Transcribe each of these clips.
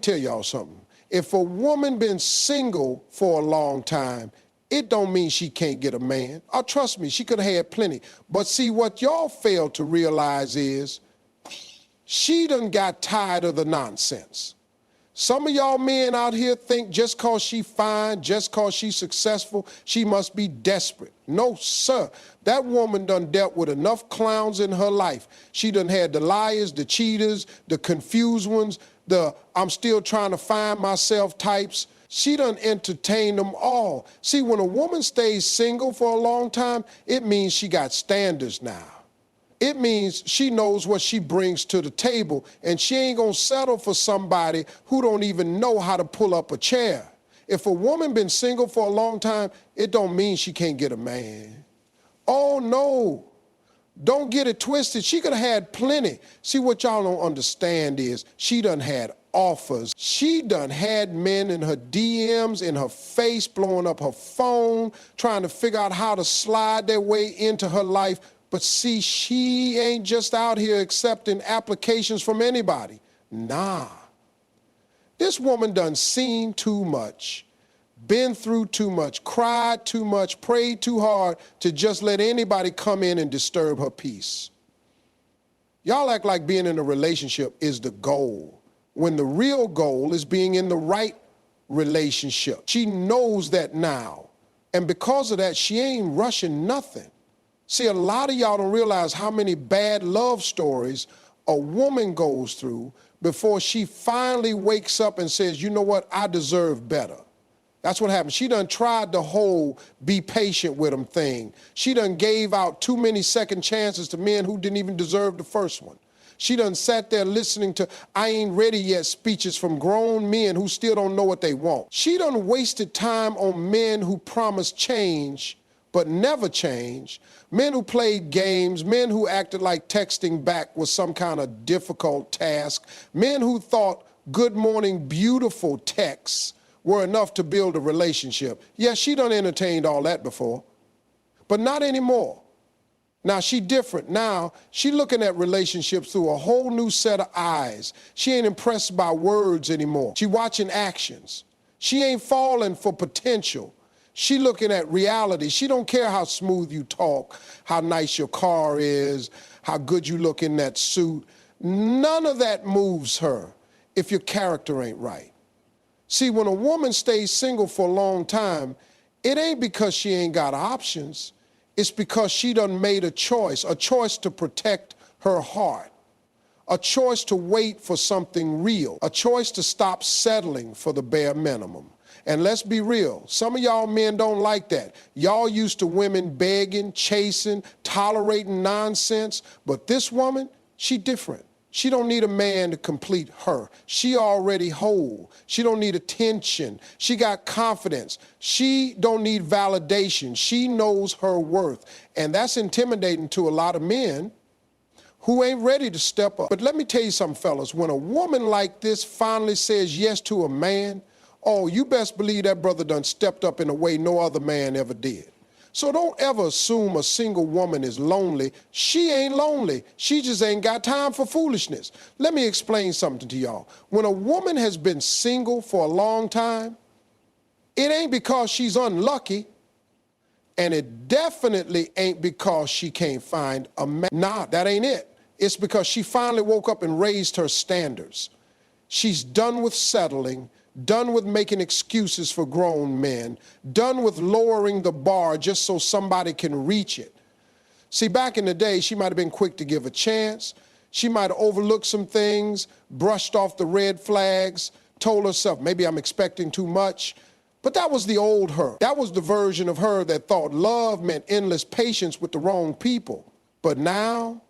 tell y'all something. If a woman been single for a long time, it don't mean she can't get a man. Oh, trust me, she could have had plenty. But see, what y'all fail to realize is she done got tired of the nonsense. Some of y'all men out here think just cause she fine, just cause she's successful, she must be desperate. No, sir. That woman done dealt with enough clowns in her life. She done had the liars, the cheaters, the confused ones, the I'm still trying to find myself types. She done entertained them all. See, when a woman stays single for a long time, it means she got standards now. It means she knows what she brings to the table, and she ain't gonna settle for somebody who don't even know how to pull up a chair. If a woman been single for a long time, it don't mean she can't get a man. Oh no, don't get it twisted. She could have had plenty. See, what y'all don't understand is she done had offers. She done had men in her DMs, in her face, blowing up her phone, trying to figure out how to slide their way into her life. But see, she ain't just out here accepting applications from anybody. Nah. This woman done seen too much, been through too much, cried too much, prayed too hard to just let anybody come in and disturb her peace. Y'all act like being in a relationship is the goal, when the real goal is being in the right relationship. She knows that now, and because of that, she ain't rushing nothing. See, a lot of y'all don't realize how many bad love stories a woman goes through before she finally wakes up and says, you know what, I deserve better. That's what happened. She done tried the whole be patient with them thing. She done gave out too many second chances to men who didn't even deserve the first one. She done sat there listening to I ain't ready yet speeches from grown men who still don't know what they want. She done wasted time on men who promised change but never change, men who played games, men who acted like texting back was some kind of difficult task, men who thought good morning beautiful texts were enough to build a relationship. Yeah, she done entertained all that before, but not anymore. Now she different. Now she looking at relationships through a whole new set of eyes. She ain't impressed by words anymore. She watching actions. She ain't falling for potential. She looking at reality. She don't care how smooth you talk, how nice your car is, how good you look in that suit. None of that moves her if your character ain't right. See, when a woman stays single for a long time, it ain't because she ain't got options. It's because she done made a choice to protect her heart, a choice to wait for something real, a choice to stop settling for the bare minimum. And let's be real, some of y'all men don't like that. Y'all used to women begging, chasing, tolerating nonsense, but this woman, she different. She don't need a man to complete her. She already whole. She don't need attention. She got confidence. She don't need validation. She knows her worth. And that's intimidating to a lot of men who ain't ready to step up. But let me tell you something, fellas. When a woman like this finally says yes to a man, oh, you best believe that brother done stepped up in a way no other man ever did. So don't ever assume a single woman is lonely. She ain't lonely. She just ain't got time for foolishness. Let me explain something to y'all. When a woman has been single for a long time, it ain't because she's unlucky, and it definitely ain't because she can't find a man. Nah, that ain't it. It's because she finally woke up and raised her standards. She's done with settling, done with making excuses for grown men, done with lowering the bar just so somebody can reach it. See, back in the day, she might have been quick to give a chance. She might have overlooked some things, brushed off the red flags, told herself, maybe I'm expecting too much. But that was the old her. That was the version of her that thought love meant endless patience with the wrong people. But now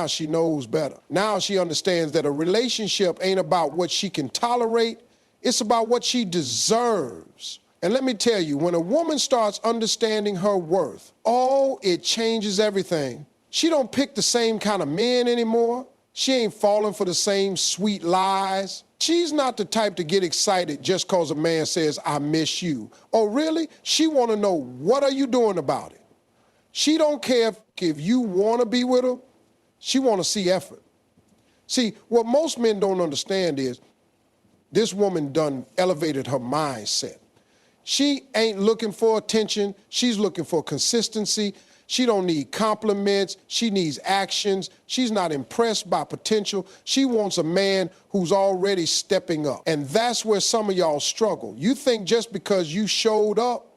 she knows better. Now she understands that a relationship ain't about what she can tolerate. It's about what she deserves. And let me tell you, when a woman starts understanding her worth, oh, it changes everything. She don't pick the same kind of men anymore. She ain't falling for the same sweet lies. She's not the type to get excited just because a man says, I miss you. Oh, really? She want to know, what are you doing about it? She don't care if you want to be with her. She want to see effort. See, what most men don't understand is This woman done elevated her mindset. She ain't looking for attention. She's looking for consistency. She don't need compliments. She needs actions. She's not impressed by potential. She wants a man who's already stepping up. And that's where some of y'all struggle. You think just because you showed up,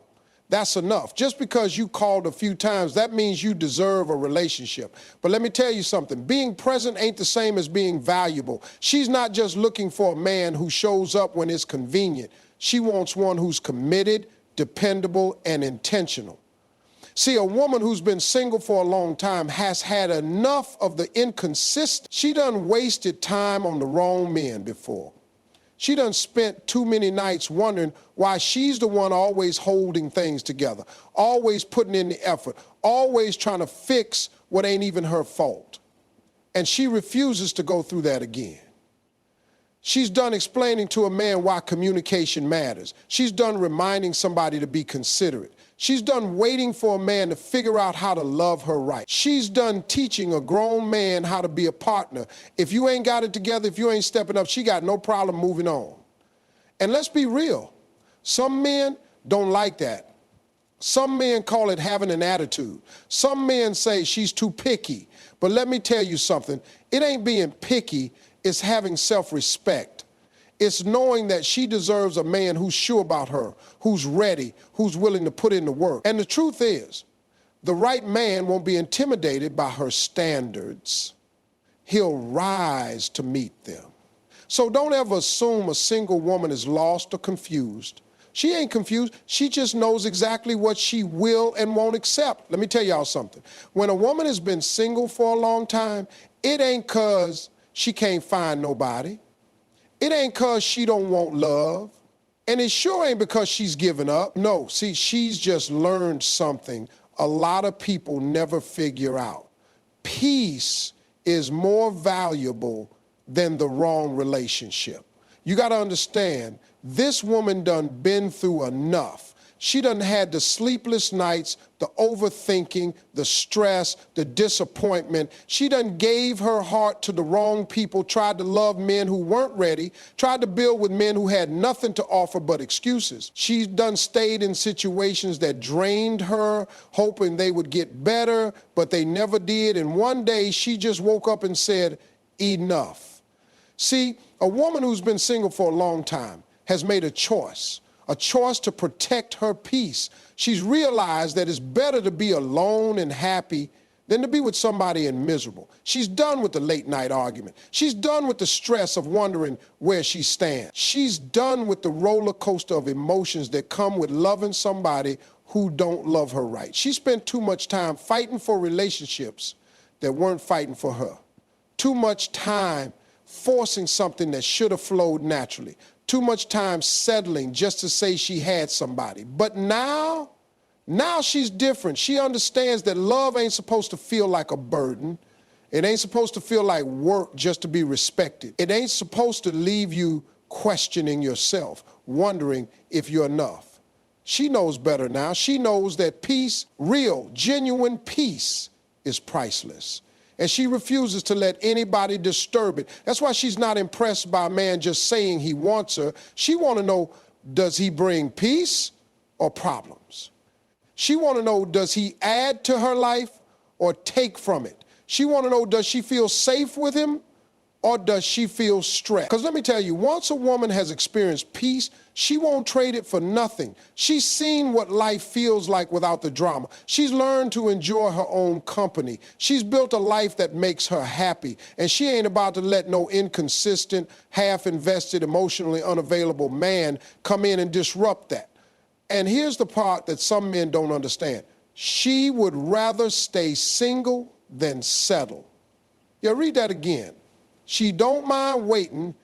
that's enough. Just because you called a few times, that means you deserve a relationship. But let me tell you something. Being present ain't the same as being valuable. She's not just looking for a man who shows up when it's convenient. She wants one who's committed, dependable, and intentional. See, a woman who's been single for a long time has had enough of the inconsistency. She done wasted time on the wrong men before. She done spent too many nights wondering why she's the one always holding things together, always putting in the effort, always trying to fix what ain't even her fault. And she refuses to go through that again. She's done explaining to a man why communication matters. She's done reminding somebody to be considerate. She's done waiting for a man to figure out how to love her right. She's done teaching a grown man how to be a partner. If you ain't got it together, if you ain't stepping up, she got no problem moving on. And let's be real. Some men don't like that. Some men call it having an attitude. Some men say she's too picky. But let me tell you something. It ain't being picky. It's having self-respect. It's knowing that she deserves a man who's sure about her, who's ready, who's willing to put in the work. And the truth is, the right man won't be intimidated by her standards. He'll rise to meet them. So don't ever assume a single woman is lost or confused. She ain't confused. She just knows exactly what she will and won't accept. Let me tell y'all something. When a woman has been single for a long time, it ain't 'cause she can't find nobody. It ain't 'cause she don't want love. And it sure ain't because she's given up. No, see, she's just learned something a lot of people never figure out. Peace is more valuable than the wrong relationship. You got to understand, this woman done been through enough. She done had the sleepless nights, the overthinking, the stress, the disappointment. She done gave her heart to the wrong people, tried to love men who weren't ready, tried to build with men who had nothing to offer but excuses. She done stayed in situations that drained her, hoping they would get better, but they never did. And one day she just woke up and said, enough. See, a woman who's been single for a long time has made a choice to protect her peace. She's realized that it's better to be alone and happy than to be with somebody and miserable. She's done with the late night argument. She's done with the stress of wondering where she stands. She's done with the roller coaster of emotions that come with loving somebody who don't love her right. She spent too much time fighting for relationships that weren't fighting for her. Too much time forcing something that should have flowed naturally. Too much time settling just to say she had somebody. But now she's different. She understands that love ain't supposed to feel like a burden. It ain't supposed to feel like work just to be respected. It ain't supposed to leave you questioning yourself, wondering if you're enough. She knows better now. She knows that peace, real, genuine peace, is priceless. And she refuses to let anybody disturb it. That's why she's not impressed by a man just saying he wants her. She want to know, does he bring peace or problems? She want to know, does he add to her life or take from it? She want to know, does she feel safe with him or does she feel stressed? Because let me tell you, once a woman has experienced peace, she won't trade it for nothing. She's seen what life feels like without the drama. She's learned to enjoy her own company. She's built a life that makes her happy. And she ain't about to let no inconsistent, half-invested, emotionally unavailable man come in and disrupt that. And here's the part that some men don't understand. She would rather stay single than settle. Yeah, read that again. She don't mind waiting.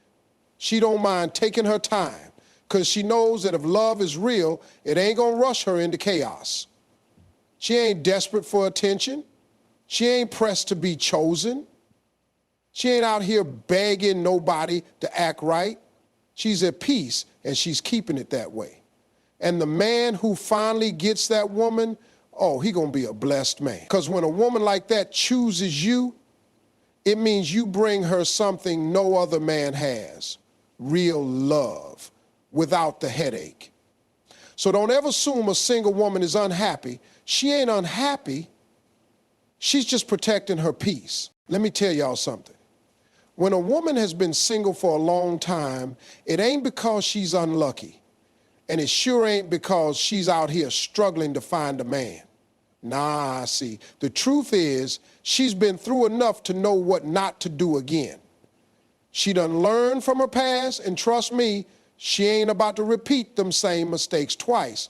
She don't mind taking her time because she knows that if love is real, it ain't gonna rush her into chaos. She ain't desperate for attention. She ain't pressed to be chosen. She ain't out here begging nobody to act right. She's at peace and she's keeping it that way. And the man who finally gets that woman, oh, he gonna be a blessed man. Because when a woman like that chooses you, it means you bring her something no other man has, real love without the headache. So don't ever assume a single woman is unhappy. She ain't unhappy. She's just protecting her peace. Let me tell y'all something. When a woman has been single for a long time, it ain't because she's unlucky. And it sure ain't because she's out here struggling to find a man. Nah, see, the truth is she's been through enough to know what not to do again. She done learned from her past, and trust me, she ain't about to repeat them same mistakes twice.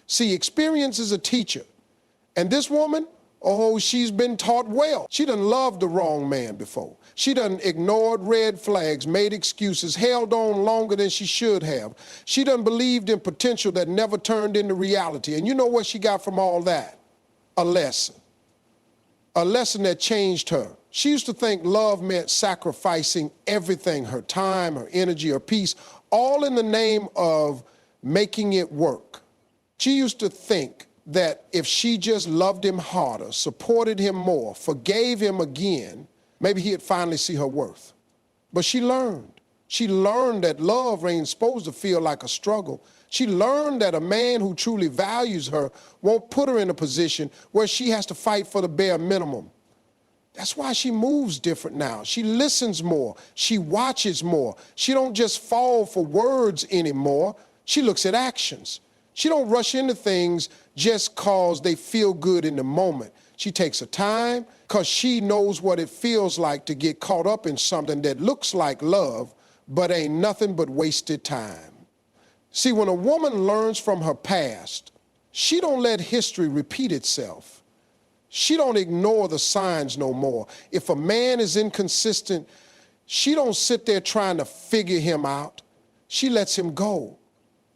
See, experience is a teacher. And this woman, oh, she's been taught well. She done loved the wrong man before. She done ignored red flags, made excuses, held on longer than she should have. She done believed in potential that never turned into reality. And you know what she got from all that? A lesson. A lesson that changed her. She used to think love meant sacrificing everything, her time, her energy, her peace, all in the name of making it work. She used to think that if she just loved him harder, supported him more, forgave him again, maybe he'd finally see her worth. But she learned. She learned that love ain't supposed to feel like a struggle. She learned that a man who truly values her won't put her in a position where she has to fight for the bare minimum. That's why she moves different now. She listens more. She watches more. She don't just fall for words anymore. She looks at actions. She don't rush into things just cause they feel good in the moment. She takes her time because she knows what it feels like to get caught up in something that looks like love, but ain't nothing but wasted time. See, when a woman learns from her past, she don't let history repeat itself. She don't ignore the signs no more. If a man is inconsistent, she don't sit there trying to figure him out. She lets him go.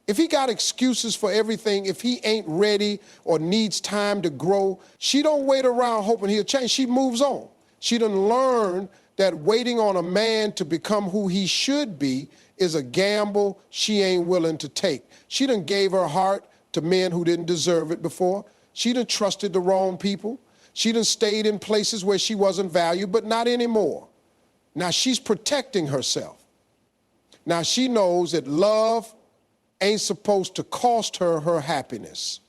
If he got excuses for everything, if he ain't ready or needs time to grow, she don't wait around hoping he'll change. She moves on. She done learned that waiting on a man to become who he should be is a gamble she ain't willing to take. She done gave her heart to men who didn't deserve it before. She done trusted the wrong people. She done stayed in places where she wasn't valued, but not anymore. Now she's protecting herself. Now she knows that love ain't supposed to cost her her happiness.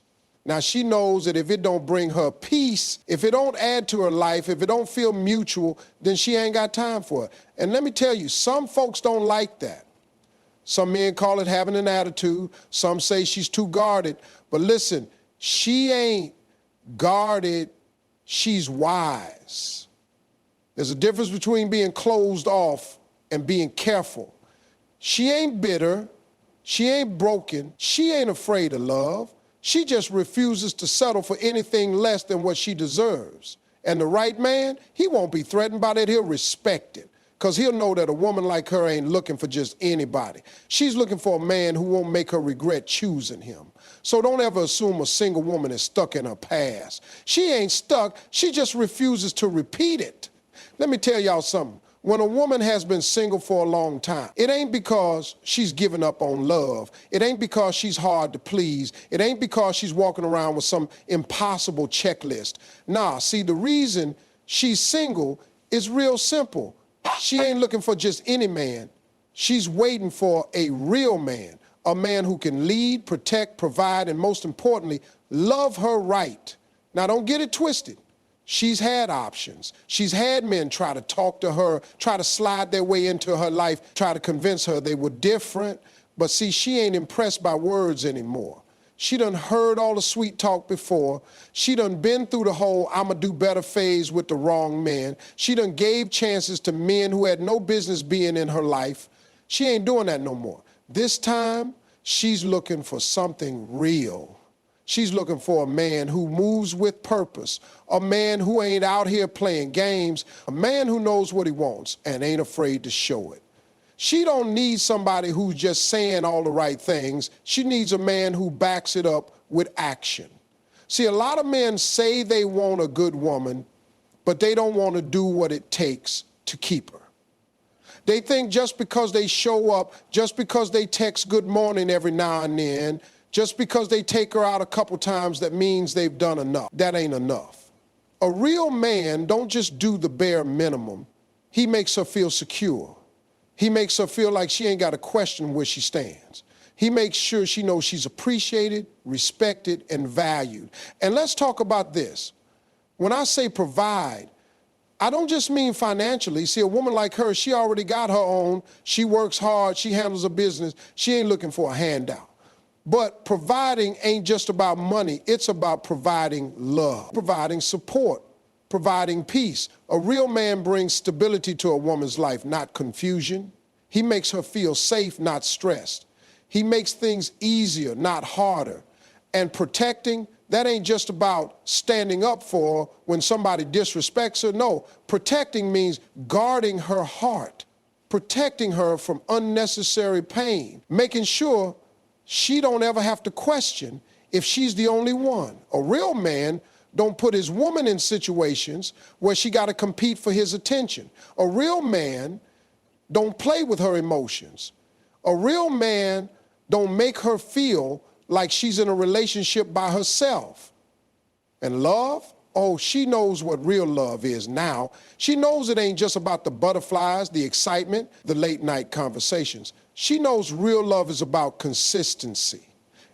Now she knows that if it don't bring her peace, if it don't add to her life, if it don't feel mutual, then she ain't got time for it. And let me tell you, some folks don't like that. Some men call it having an attitude. Some say she's too guarded. But listen, she ain't guarded. She's wise. There's a difference between being closed off and being careful. She ain't bitter. She ain't broken. She ain't afraid of love. She just refuses to settle for anything less than what she deserves. And the right man, he won't be threatened by that. He'll respect it because he'll know that a woman like her ain't looking for just anybody. She's looking for a man who won't make her regret choosing him. So don't ever assume a single woman is stuck in her past. She ain't stuck. She just refuses to repeat it. Let me tell y'all something. When a woman has been single for a long time, it ain't because she's given up on love. It ain't because she's hard to please. It ain't because she's walking around with some impossible checklist. Nah, see, the reason she's single is real simple. She ain't looking for just any man. She's waiting for a real man, a man who can lead, protect, provide, and most importantly, love her right. Now, don't get it twisted. She's had options. She's had men try to talk to her, try to slide their way into her life, try to convince her they were different. But see, she ain't impressed by words anymore. She done heard all the sweet talk before. She done been through the whole I'ma do better phase with the wrong man. She done gave chances to men who had no business being in her life. She ain't doing that no more. This time, she's looking for something real. She's looking for a man who moves with purpose, a man who ain't out here playing games, a man who knows what he wants and ain't afraid to show it. She don't need somebody who's just saying all the right things. She needs a man who backs it up with action. See, a lot of men say they want a good woman, but they don't want to do what it takes to keep her. They think just because they show up, just because they text good morning every now and then, just because they take her out a couple times, that means they've done enough. That ain't enough. A real man don't just do the bare minimum. He makes her feel secure. He makes her feel like she ain't got to question where she stands. He makes sure she knows she's appreciated, respected, and valued. And let's talk about this. When I say provide, I don't just mean financially. See, a woman like her, she already got her own. She works hard. She handles her business. She ain't looking for a handout. But providing ain't just about money. It's about providing love, providing support, providing peace. A real man brings stability to a woman's life, not confusion. He makes her feel safe, not stressed. He makes things easier, not harder. And protecting, that ain't just about standing up for her when somebody disrespects her. No, protecting means guarding her heart, protecting her from unnecessary pain, making sure she don't ever have to question if she's the only one. A real man don't put his woman in situations where she got to compete for his attention. A real man don't play with her emotions. A real man don't make her feel like she's in a relationship by herself. And love, oh, she knows what real love is now. She knows it ain't just about the butterflies, the excitement, the late night conversations. She knows real love is about consistency.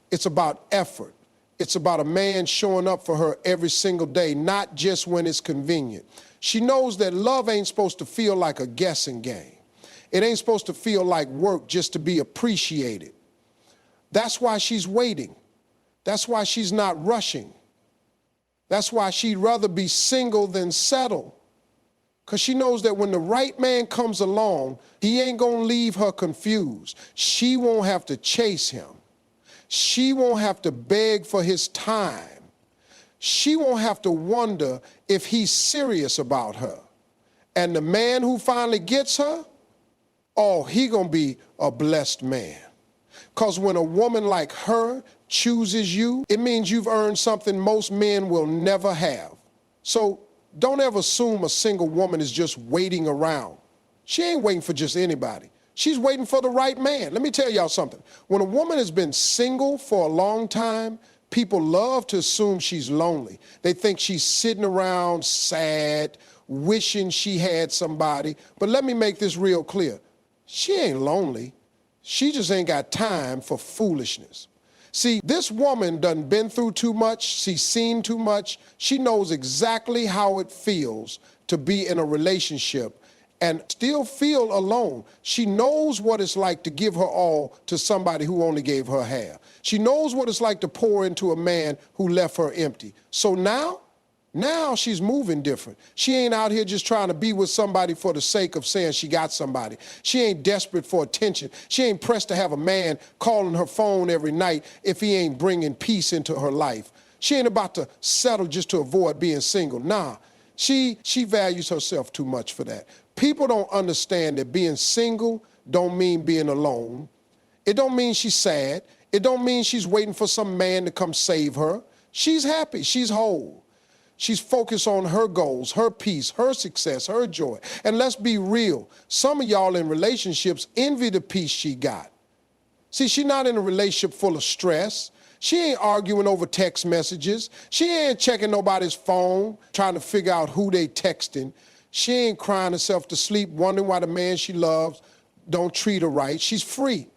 It's about effort. It's about a man showing up for her every single day, not just when it's convenient. She knows that love ain't supposed to feel like a guessing game. It ain't supposed to feel like work just to be appreciated. That's why she's waiting. That's why she's not rushing. That's why she'd rather be single than settle. Because she knows that when the right man comes along, he ain't going to leave her confused. She won't have to chase him. She won't have to beg for his time. She won't have to wonder if he's serious about her. And the man who finally gets her, oh, he going to be a blessed man. Because when a woman like her chooses you, it means you've earned something most men will never have. So don't ever assume a single woman is just waiting around. She ain't waiting for just anybody. She's waiting for the right man. Let me tell y'all something. When a woman has been single for a long time, people love to assume she's lonely. They think she's sitting around sad, wishing she had somebody. But let me make this real clear. She ain't lonely. She just ain't got time for foolishness. See, this woman done been through too much. She's seen too much. She knows exactly how it feels to be in a relationship and still feel alone. She knows what it's like to give her all to somebody who only gave her half. She knows what it's like to pour into a man who left her empty. So now she's moving different. She ain't out here just trying to be with somebody for the sake of saying she got somebody. She ain't desperate for attention. She ain't pressed to have a man calling her phone every night if he ain't bringing peace into her life. She ain't about to settle just to avoid being single. Nah, she values herself too much for that. People don't understand that being single don't mean being alone. It don't mean she's sad. It don't mean she's waiting for some man to come save her. She's happy. She's whole. She's focused on her goals, her peace, her success, her joy. And let's be real. Some of y'all in relationships envy the peace she got. See, she's not in a relationship full of stress. She ain't arguing over text messages. She ain't checking nobody's phone, trying to figure out who they texting. She ain't crying herself to sleep, wondering why the man she loves don't treat her right. She's free,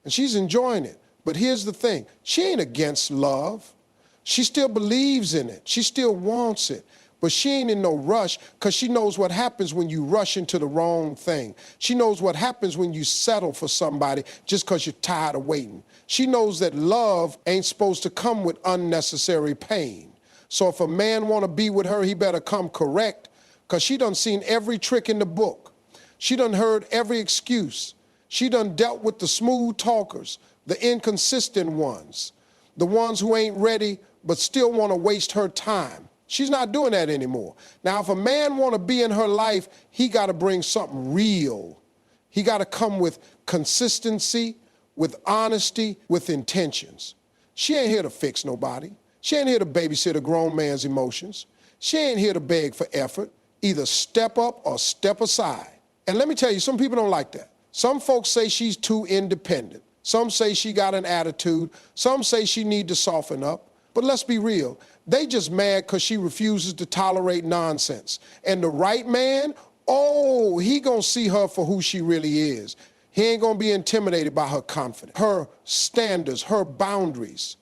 and she's enjoying it. But here's the thing. She ain't against love. She still believes in it. She still wants it. But she ain't in no rush because she knows what happens when you rush into the wrong thing. She knows what happens when you settle for somebody just because you're tired of waiting. She knows that love ain't supposed to come with unnecessary pain. So if a man want to be with her, he better come correct because she done seen every trick in the book. She done heard every excuse. She done dealt with the smooth talkers, the inconsistent ones, the ones who ain't ready but still want to waste her time. She's not doing that anymore. Now, if a man want to be in her life, he got to bring something real. He got to come with consistency, with honesty, with intentions. She ain't here to fix nobody. She ain't here to babysit a grown man's emotions. She ain't here to beg for effort. Either step up or step aside. And let me tell you, some people don't like that. Some folks say she's too independent. Some say she got an attitude. Some say she need to soften up. But let's be real. They just mad because she refuses to tolerate nonsense. And the right man, oh, he gonna see her for who she really is. He ain't gonna be intimidated by her confidence, her standards, her boundaries.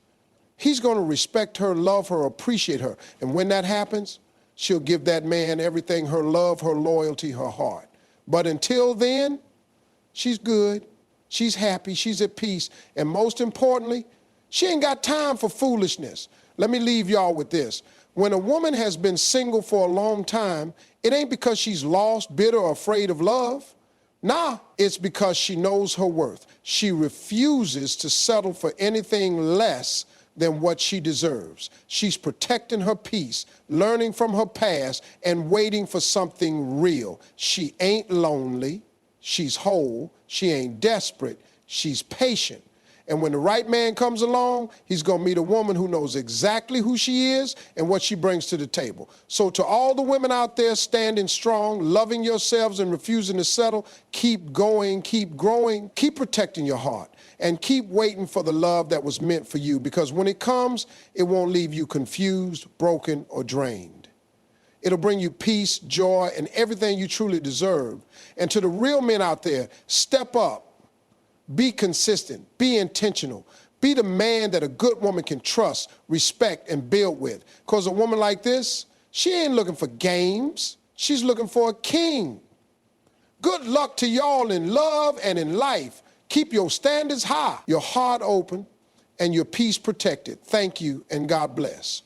He's gonna respect her, love her, appreciate her. And when that happens, she'll give that man everything, her love, her loyalty, her heart. But until then, she's good, she's happy, she's at peace, and most importantly, she ain't got time for foolishness. Let me leave y'all with this. When a woman has been single for a long time, it ain't because she's lost, bitter, or afraid of love. Nah, it's because she knows her worth. She refuses to settle for anything less than what she deserves. She's protecting her peace, learning from her past, and waiting for something real. She ain't lonely, she's whole, she ain't desperate, she's patient. And when the right man comes along, he's gonna meet a woman who knows exactly who she is and what she brings to the table. So to all the women out there standing strong, loving yourselves and refusing to settle, keep going, keep growing, keep protecting your heart, and keep waiting for the love that was meant for you, because when it comes, it won't leave you confused, broken, or drained. It'll bring you peace, joy, and everything you truly deserve. And to the real men out there, step up. Be consistent, be intentional, be the man that a good woman can trust, respect, and build with. Because a woman like this, she ain't looking for games, she's looking for a king. Good luck to y'all in love and in life. Keep your standards high, your heart open, and your peace protected. Thank you, and God bless.